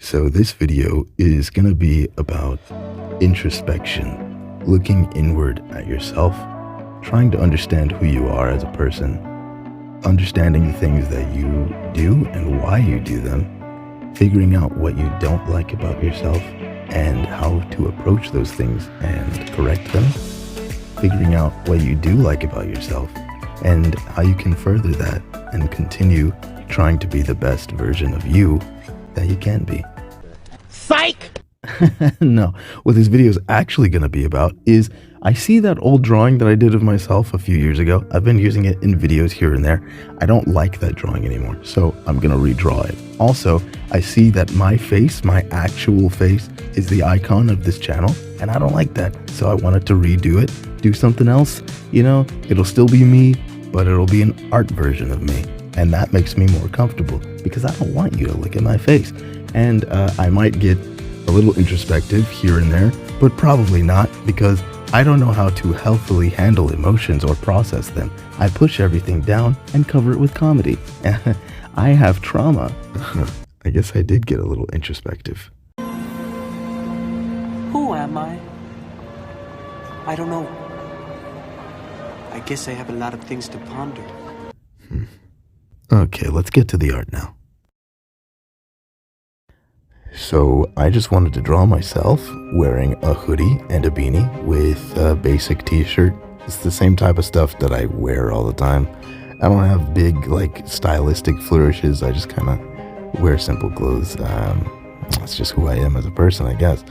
So this video is going to be about introspection, looking inward at yourself, trying to understand who you are as a person, understanding the things that you do and why you do them, figuring out what you don't like about yourself and how to approach those things and correct them, figuring out what you do like about yourself and how you can further that and continue trying to be the best version of you that you can be. Psych! No, what this video is actually going to be about is I see that old drawing that I did of myself a few years ago. I've been using it in videos here and there. I don't like that drawing anymore, so I'm going to redraw it. Also, I see that my face, my actual face, is the icon of this channel, and I don't like that. So I wanted to redo it, do something else. You know, it'll still be me, but it'll be an art version of me. And that makes me more comfortable because I don't want you to look at my face. And I might get a little introspective here and there, but probably not because I don't know how to healthily handle emotions or process them. I push everything down and cover it with comedy. I have trauma. I guess I did get a little introspective. Who am I? I don't know. I guess I have a lot of things to ponder. Okay, let's get to the art now. So I just wanted to draw myself wearing a hoodie and a beanie with a basic t-shirt. It's the same type of stuff that I wear all the time. I don't have big like stylistic flourishes. I just kind of wear simple clothes. That's just who I am as a person, I guess.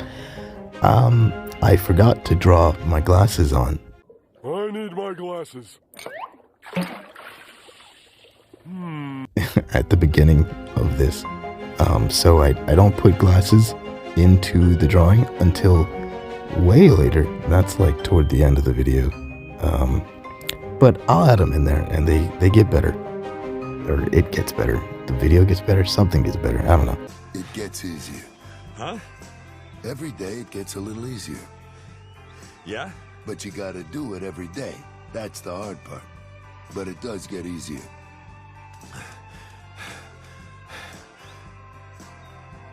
I forgot to draw my glasses on. I need my glasses. At the beginning of this. So I don't put glasses into the drawing until way later. That's like toward the end of the video. But I'll add them in there and they get better. Or it gets better. The video gets better. Something gets better. I don't know. It gets easier. Huh? Every day it gets a little easier. Yeah? But you gotta do it every day. That's the hard part. But it does get easier.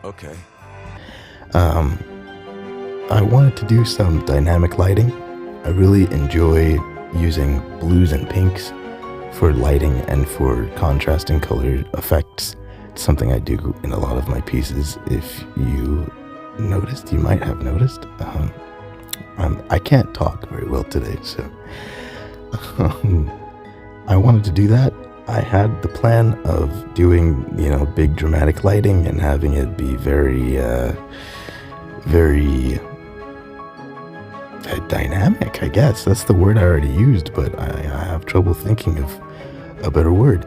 Okay. I wanted to do some dynamic lighting. I really enjoy using blues and pinks for lighting and for contrasting color effects. It's something I do in a lot of my pieces. If you noticed, you might have noticed. I can't talk very well today, so I wanted to do that. I had the plan of doing, big dramatic lighting and having it be very dynamic, I guess. That's the word I already used, but I have trouble thinking of a better word.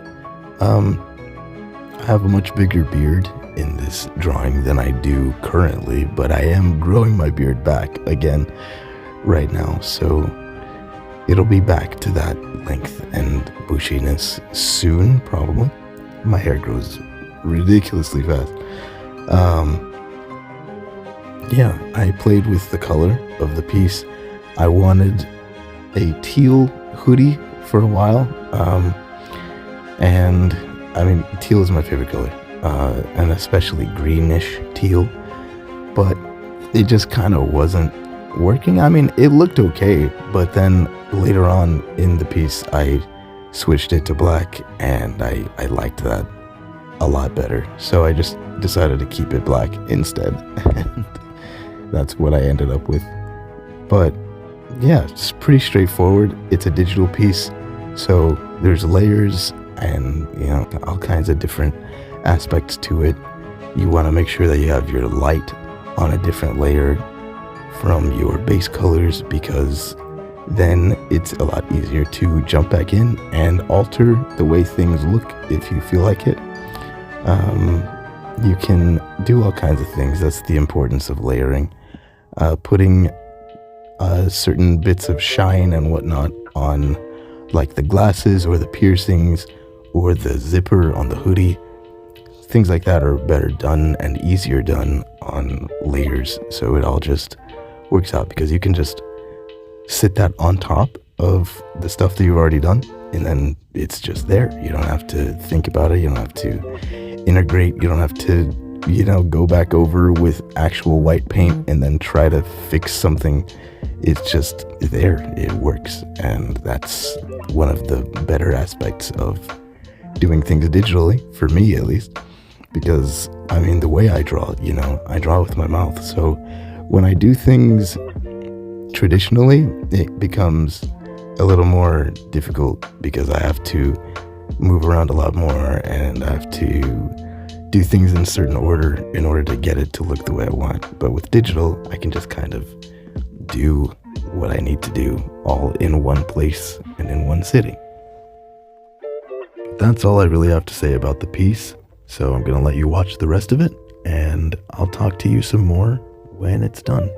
I have a much bigger beard in this drawing than I do currently, but I am growing my beard back again right now, so it'll be back to that length and bushiness soon, probably. My hair grows ridiculously fast. Yeah, I played with the color of the piece. I wanted a teal hoodie for a while. And I mean, teal is my favorite color, and especially greenish teal, but it just kind of wasn't working. I mean, it looked okay, but then later on in the piece I switched it to black and I liked that a lot better, so I just decided to keep it black instead. And that's what I ended up with. But yeah, it's pretty straightforward. It's a digital piece, so there's layers and all kinds of different aspects to it. You want to make sure that you have your light on a different layer from your base colors, because then it's a lot easier to jump back in and alter the way things look if you feel like it. You can do all kinds of things. That's the importance of layering. Putting certain bits of shine and whatnot on like the glasses or the piercings or the zipper on the hoodie. Things like that are better done and easier done on layers, so it all just works out because you can just sit that on top of the stuff that you've already done and then it's just there. You don't have to think about it. You don't have to integrate. You don't have to go back over with actual white paint and then try to fix something. It's just there. It works. And that's one of the better aspects of doing things digitally, for me at least. Because, the way I draw, I draw with my mouth. So when I do things traditionally, it becomes a little more difficult because I have to move around a lot more and I have to do things in a certain order in order to get it to look the way I want. But with digital, I can just kind of do what I need to do all in one place and in one sitting. That's all I really have to say about the piece. So I'm going to let you watch the rest of it, and I'll talk to you some more when it's done.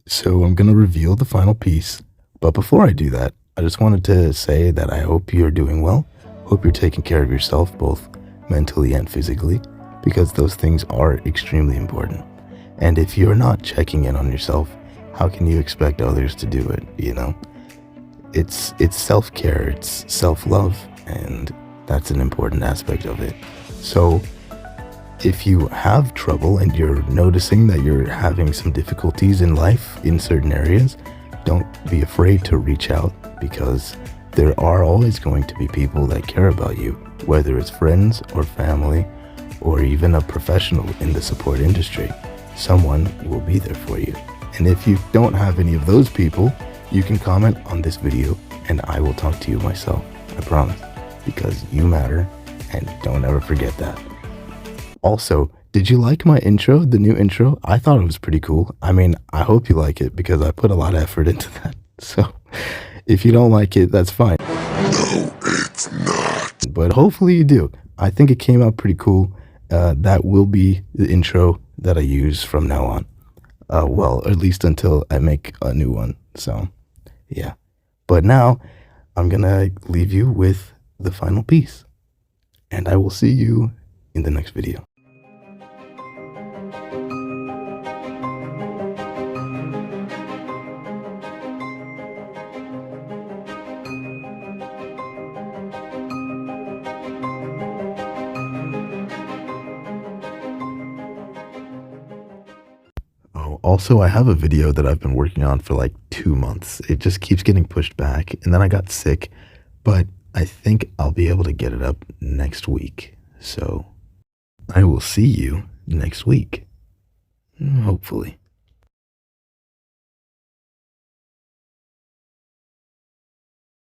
So I'm going to reveal the final piece, but before I do that, I just wanted to say that I hope you're doing well. Hope you're taking care of yourself, both mentally and physically, because those things are extremely important. And if you're not checking in on yourself, how can you expect others to do it, It's self-care, it's self-love, and that's an important aspect of it. So if you have trouble and you're noticing that you're having some difficulties in life in certain areas, don't be afraid to reach out, because there are always going to be people that care about you, whether it's friends or family or even a professional in the support industry. Someone will be there for you. And if you don't have any of those people, you can comment on this video and I will talk to you myself, I promise, because you matter, and don't ever forget that. Also, did you like my intro, the new intro? I thought it was pretty cool. I hope you like it because I put a lot of effort into that. So if you don't like it, that's fine. No, it's not. But hopefully you do. I think it came out pretty cool. That will be the intro that I use from now on. Well, at least until I make a new one. So, yeah. But now, I'm gonna leave you with the final piece. And I will see you in the next video. Oh, also, I have a video that I've been working on for like 2 months. It just keeps getting pushed back, and then I got sick, but I think I'll be able to get it up next week. So I will see you next week, hopefully.